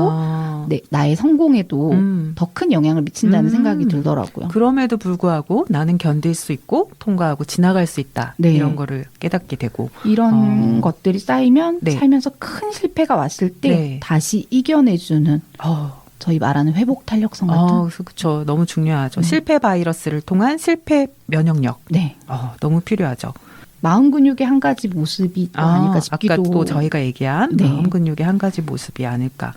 네, 나의 성공에도 더 큰 영향을 미친다는 생각이 들더라고요. 그럼에도 불구하고 나는 견딜 수 있고 통과하고 지나갈 수 있다. 네. 이런 거를 깨닫게 되고. 이런 것들이 쌓이면 네. 살면서 큰 실패가 왔을 때 네. 다시 이겨내주는 저희 말하는 회복 탄력성 같은. 그렇죠. 너무 중요하죠. 실패 바이러스를 통한 실패 면역력. 네. 너무 필요하죠. 마음 근육의 한 가지 모습이 또 아닐까 싶기도. 아까 또 저희가 얘기한 네. 마음 근육의 한 가지 모습이 아닐까.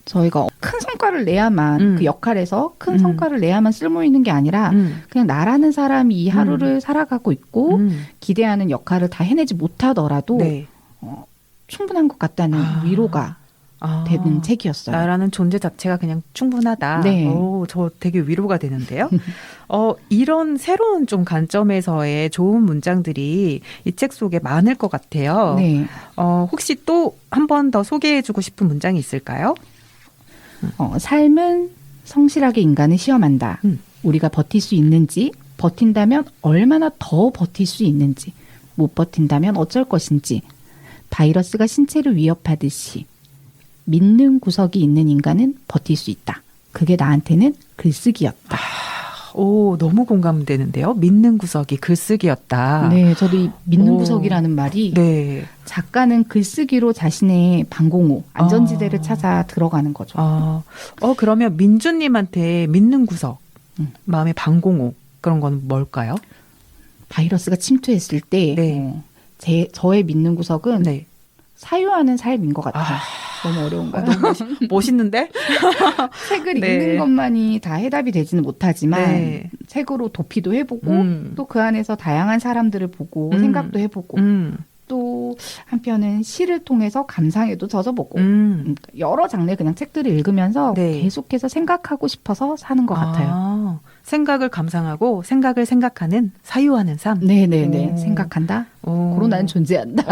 저희가 큰 성과를 내야만 그 역할에서 큰 성과를 내야만 쓸모 있는 게 아니라 그냥 나라는 사람이 이 하루를 살아가고 있고 기대하는 역할을 다 해내지 못하더라도 네. 충분한 것 같다는 위로가 되는 책이었어요. 나라는 존재 자체가 그냥 충분하다. 네. 저 되게 위로가 되는데요. 이런 새로운 좀 관점에서의 좋은 문장들이 이 책 속에 많을 것 같아요. 네. 혹시 또 한 번 더 소개해주고 싶은 문장이 있을까요? 삶은 성실하게 인간을 시험한다. 우리가 버틸 수 있는지, 버틴다면 얼마나 더 버틸 수 있는지, 못 버틴다면 어쩔 것인지, 바이러스가 신체를 위협하듯이 믿는 구석이 있는 인간은 버틸 수 있다. 그게 나한테는 글쓰기였다. 너무 공감되는데요. 믿는 구석이 글쓰기였다. 네, 저도 이 믿는 구석이라는 말이 네. 작가는 글쓰기로 자신의 방공호, 안전지대를 찾아 들어가는 거죠. 그러면 민주님한테 믿는 구석, 마음의 방공호 그런 건 뭘까요? 바이러스가 침투했을 때 네. 저의 믿는 구석은 네. 사유하는 삶인 것 같아요. 너무 어려운가요? 너무 멋있는데? 책을 네. 읽는 것만이 다 해답이 되지는 못하지만 네. 책으로 도피도 해보고 또 그 안에서 다양한 사람들을 보고 생각도 해보고 또 한편은 시를 통해서 감상에도 젖어보고 여러 장르의 그냥 책들을 읽으면서 네. 계속해서 생각하고 싶어서 사는 것 같아요. 생각을 감상하고 생각을 생각하는 사유하는 삶. 네네네. 생각한다. 그로 나는 존재한다.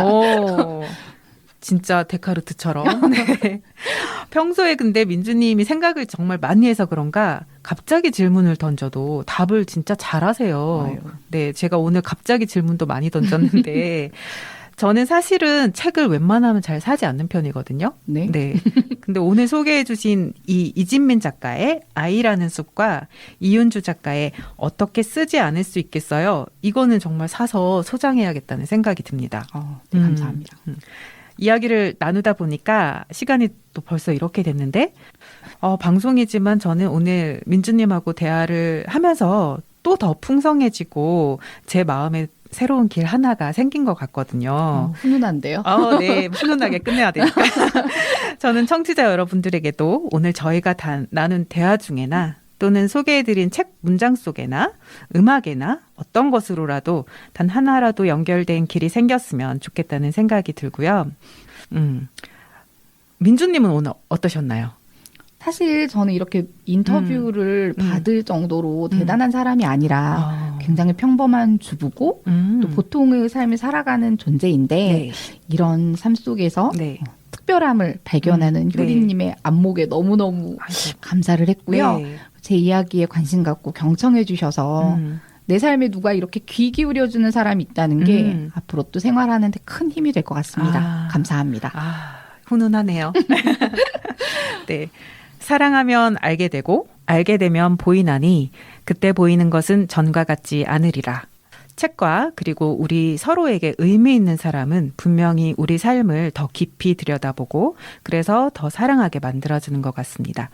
진짜 데카르트처럼. 네. 평소에 근데 민주님이 생각을 정말 많이 해서 그런가 갑자기 질문을 던져도 답을 진짜 잘하세요. 아유. 네, 제가 오늘 갑자기 질문도 많이 던졌는데 저는 사실은 책을 웬만하면 잘 사지 않는 편이거든요. 네. 네. 근데 오늘 소개해 주신 이 이진민 작가의 아이라는 숲과 이윤주 작가의 어떻게 쓰지 않을 수 있겠어요? 이거는 정말 사서 소장해야겠다는 생각이 듭니다. 네, 감사합니다. 이야기를 나누다 보니까 시간이 또 벌써 이렇게 됐는데 방송이지만 저는 오늘 민주님하고 대화를 하면서 또 더 풍성해지고 제 마음에 새로운 길 하나가 생긴 것 같거든요. 훈훈한데요? 네. 훈훈하게 끝내야 되니까. 저는 청취자 여러분들에게도 오늘 저희가 나눈 대화 중에나 또는 소개해드린 책 문장 속에나 음악에나 어떤 것으로라도 단 하나라도 연결된 길이 생겼으면 좋겠다는 생각이 들고요. 민주님은 오늘 어떠셨나요? 사실 저는 이렇게 인터뷰를 받을 정도로 대단한 사람이 아니라 굉장히 평범한 주부고 또 보통의 삶을 살아가는 존재인데 네. 이런 삶 속에서 네. 특별함을 발견하는 네. 효리님의 안목에 너무너무 아이고. 감사를 했고요. 네. 제 이야기에 관심 갖고 경청해 주셔서 내 삶에 누가 이렇게 귀 기울여주는 사람이 있다는 게 앞으로 또 생활하는 데 큰 힘이 될 것 같습니다. 아. 감사합니다. 훈훈하네요. 네. 사랑하면 알게 되고 알게 되면 보이나니 그때 보이는 것은 전과 같지 않으리라. 책과 그리고 우리 서로에게 의미 있는 사람은 분명히 우리 삶을 더 깊이 들여다보고 그래서 더 사랑하게 만들어주는 것 같습니다.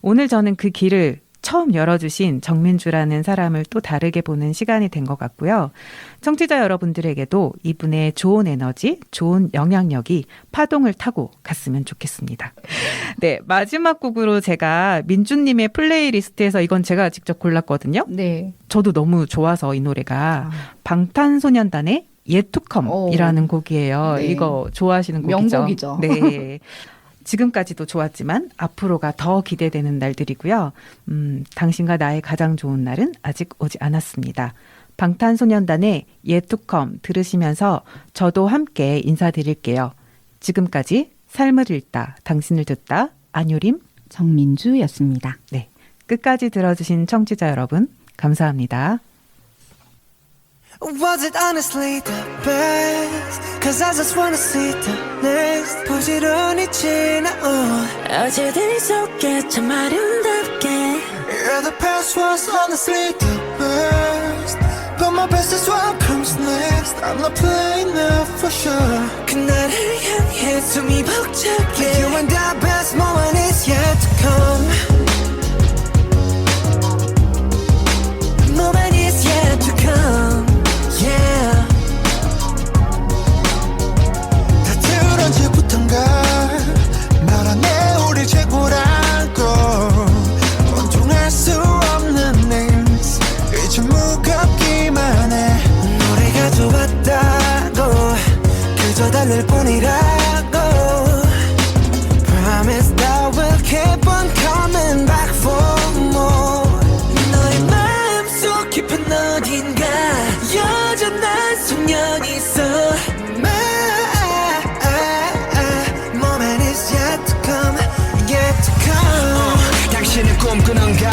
오늘 저는 그 길을 처음 열어주신 정민주라는 사람을 또 다르게 보는 시간이 된 것 같고요. 청취자 여러분들에게도 이분의 좋은 에너지, 좋은 영향력이 파동을 타고 갔으면 좋겠습니다. 네, 마지막 곡으로 제가 민주님의 플레이리스트에서 이건 제가 직접 골랐거든요. 네. 저도 너무 좋아서 이 노래가 방탄소년단의 Yet to Come이라는 곡이에요. 네. 이거 좋아하시는 곡이죠? 명곡이죠. 네. 지금까지도 좋았지만 앞으로가 더 기대되는 날들이고요. 당신과 나의 가장 좋은 날은 아직 오지 않았습니다. 방탄소년단의 Yet to Come 들으시면서 저도 함께 인사드릴게요. 지금까지 삶을 읽다, 당신을 듣다, 안유림, 정민주였습니다. 네, 끝까지 들어주신 청취자 여러분 감사합니다. Was it honestly the best? Cause I just wanna see the next 부지런히 지나온 어제들 속에 참 아름답게 Yeah, the past was honestly the best But my best is what comes next I'm not playing now for sure 그날을 향해 숨이 벅차게 You and the best moment is yet to come Moment is yet to come Yeah 다들 언제부턴가 말하네 우리 최고라고 온종할 수 없는 names 이제 무겁기만 해 노래가 좋았다고 그저 달랠 뿐이라고 Promise that we'll keep on coming back for more 너의 마음속 깊은 어딘가 여전한 소년이 있어 My moment is yet to come Yet to come 당신은 꿈꾸는가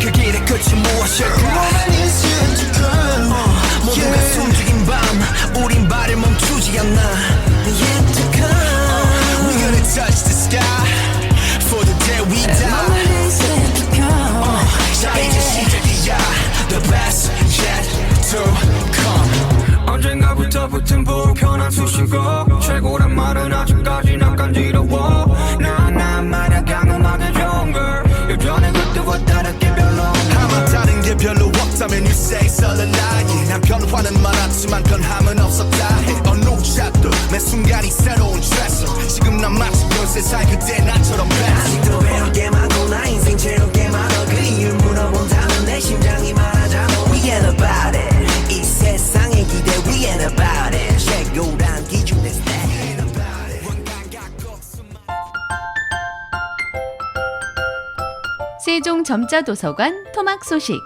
그 길의 끝이 무엇일까 Moment is yet to come 모두가 숨죽인 밤 우린 발을 멈추지 않나 Yet to come We're gonna touch the sky For the day we die Moment is yet to come 자 이제 시작이야 The best yet to come 언젠가부터 붙은 불편한 수식어 최고란 말은 아직까지 난 간지러워 나 말야 강음하게 좋은 걸 예전에 그때와 다르게 별로 아마 다른 게 별로 없다면 you say it's all a lie 난 변화는 많았지만 변함은 없었다 해 어느 샷도 매 순간이 새로운 트레서 지금 난 마치 별세상 그때 나처럼 아직도 배울 게 많고 나 인생 채울 게 많아 그 이유를 물어본다면 내 심장이 말하잖아 We ain't about it 이 세상의 기대 We ain't about it 최고란 기준의 stay ain't about it 세종 점자도서관 토막 소식.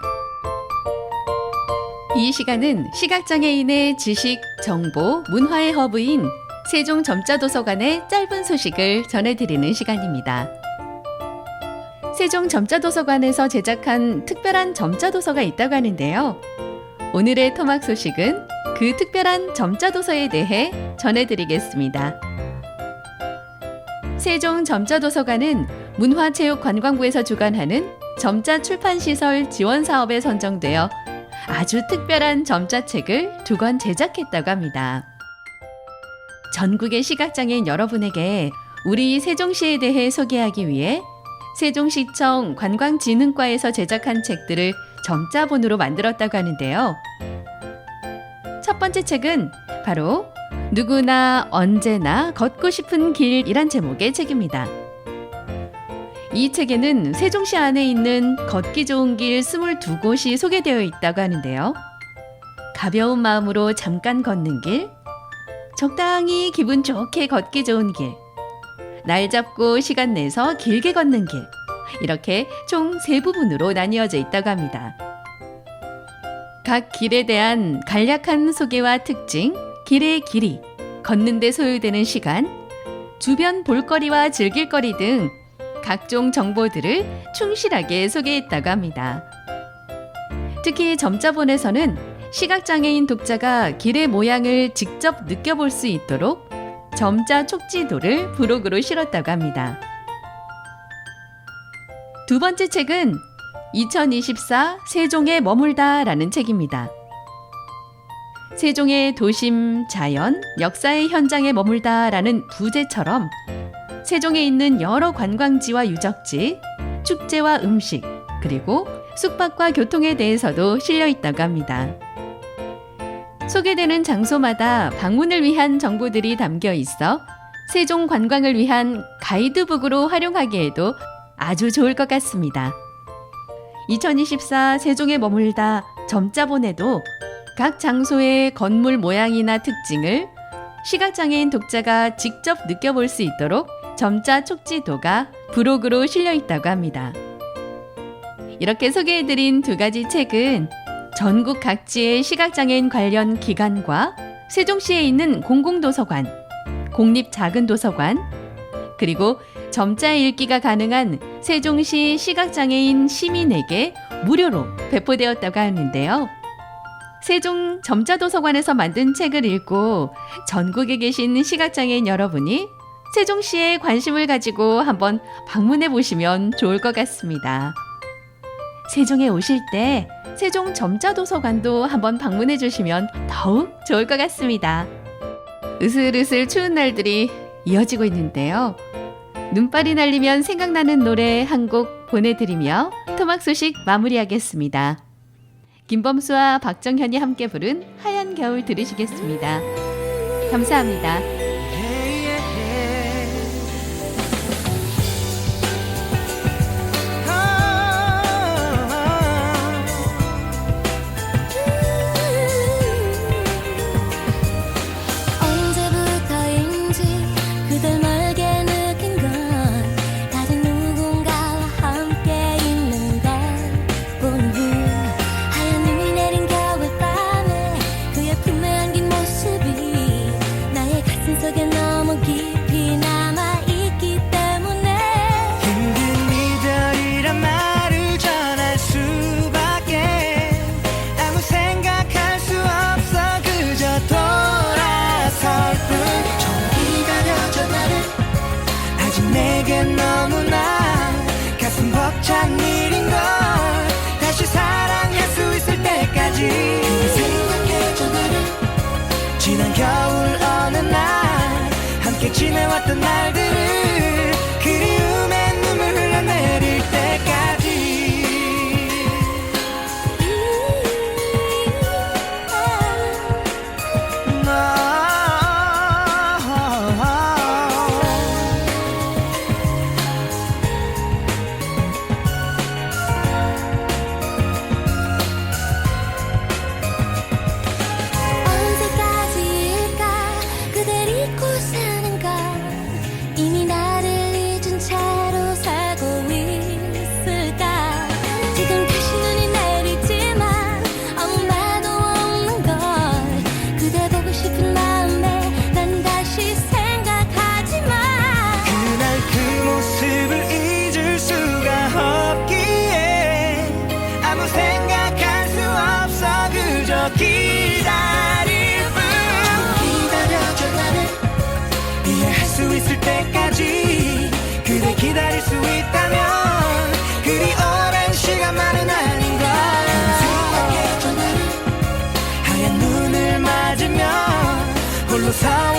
이 시간은 시각장애인의 지식, 정보, 문화의 허브인 세종 점자도서관의 짧은 소식을 전해드리는 시간입니다. 세종 점자도서관에서 제작한 특별한 점자도서가 있다고 하는데요. 오늘의 토막 소식은 그 특별한 점자도서에 대해 전해드리겠습니다. 세종 점자도서관은 문화체육관광부에서 주관하는 점자 출판시설 지원 사업에 선정되어 아주 특별한 점자책을 2권 제작했다고 합니다. 전국의 시각장애인 여러분에게 우리 세종시에 대해 소개하기 위해 세종시청 관광진흥과에서 제작한 책들을 점자본으로 만들었다고 하는데요. 첫 번째 책은 바로 누구나 언제나 걷고 싶은 길이란 제목의 책입니다. 이 책에는 세종시 안에 있는 걷기 좋은 길 22곳이 소개되어 있다고 하는데요. 가벼운 마음으로 잠깐 걷는 길, 적당히 기분 좋게 걷기 좋은 길, 날 잡고 시간 내서 길게 걷는 길, 이렇게 총 3부분으로 나뉘어져 있다고 합니다. 각 길에 대한 간략한 소개와 특징, 길의 길이, 걷는 데 소요되는 시간, 주변 볼거리와 즐길거리 등 각종 정보들을 충실하게 소개했다고 합니다. 특히 점자본에서는 시각장애인 독자가 길의 모양을 직접 느껴볼 수 있도록 점자 촉지도를 부록으로 실었다고 합니다. 두 번째 책은 2024 세종에 머물다 라는 책입니다. 세종의 도심, 자연, 역사의 현장에 머물다 라는 부제처럼 세종에 있는 여러 관광지와 유적지, 축제와 음식, 그리고 숙박과 교통에 대해서도 실려 있다고 합니다. 소개되는 장소마다 방문을 위한 정보들이 담겨 있어 세종 관광을 위한 가이드북으로 활용하기에도 아주 좋을 것 같습니다. 2024 세종에 머물다 점자본에도 각 장소의 건물 모양이나 특징을 시각장애인 독자가 직접 느껴볼 수 있도록 점자 촉지도가 부록으로 실려 있다고 합니다. 이렇게 소개해드린 2가지 책은 전국 각지의 시각장애인 관련 기관과 세종시에 있는 공공도서관, 공립작은도서관, 그리고 점자 읽기가 가능한 세종시 시각장애인 시민에게 무료로 배포되었다고 하는데요. 세종 점자도서관에서 만든 책을 읽고 전국에 계신 시각장애인 여러분이 세종시에 관심을 가지고 한번 방문해 보시면 좋을 것 같습니다. 세종에 오실 때 세종 점자도서관도 한번 방문해 주시면 더욱 좋을 것 같습니다. 으슬으슬 추운 날들이 이어지고 있는데요. 눈발이 날리면 생각나는 노래 한 곡 보내드리며 토막 소식 마무리하겠습니다. 김범수와 박정현이 함께 부른 하얀 겨울 들으시겠습니다. 감사합니다. 언제부터인지 그댈 멀게 느낀 건 다른 누군가와 함께 있는 걸 본 후 하얀 눈이 내린 겨울밤에 그의 품에 안긴 모습이 나의 가슴 속에 너무 깊이 남아있기 때문에 힘든 이별이란 말을 전할 수밖에 아무 생각할 수 없어 그저 돌아설 뿐 정이 가려져 나를 아직 내겐 너무나 가슴 벅찬 일인걸 다시 사랑할 수 있을 때까지 생각해줘 나를 지난 겨울 어느 날 함께 지내왔던 날들을 그리움에 눈물 흘러내릴 때까지 언제까지일까 그댈 잊고 사는 건 이미 나를 잊은 채로 살고 있을까 지금 다시 눈이 내리지만 아무 말도 없는 걸 그대 보고 싶은 마음에 난 다시 생각하지만 그날 그 모습을 잊을 수가 없기에 아무 생각할 수 없어 그저 기다릴 뿐 기다려줘 나를 이해할 수 있을 때까지 그대 기다릴 수 있다면 그리 오랜 시간만은 아닌걸 생각해줘 나를 하얀 눈을 맞으며 홀로 서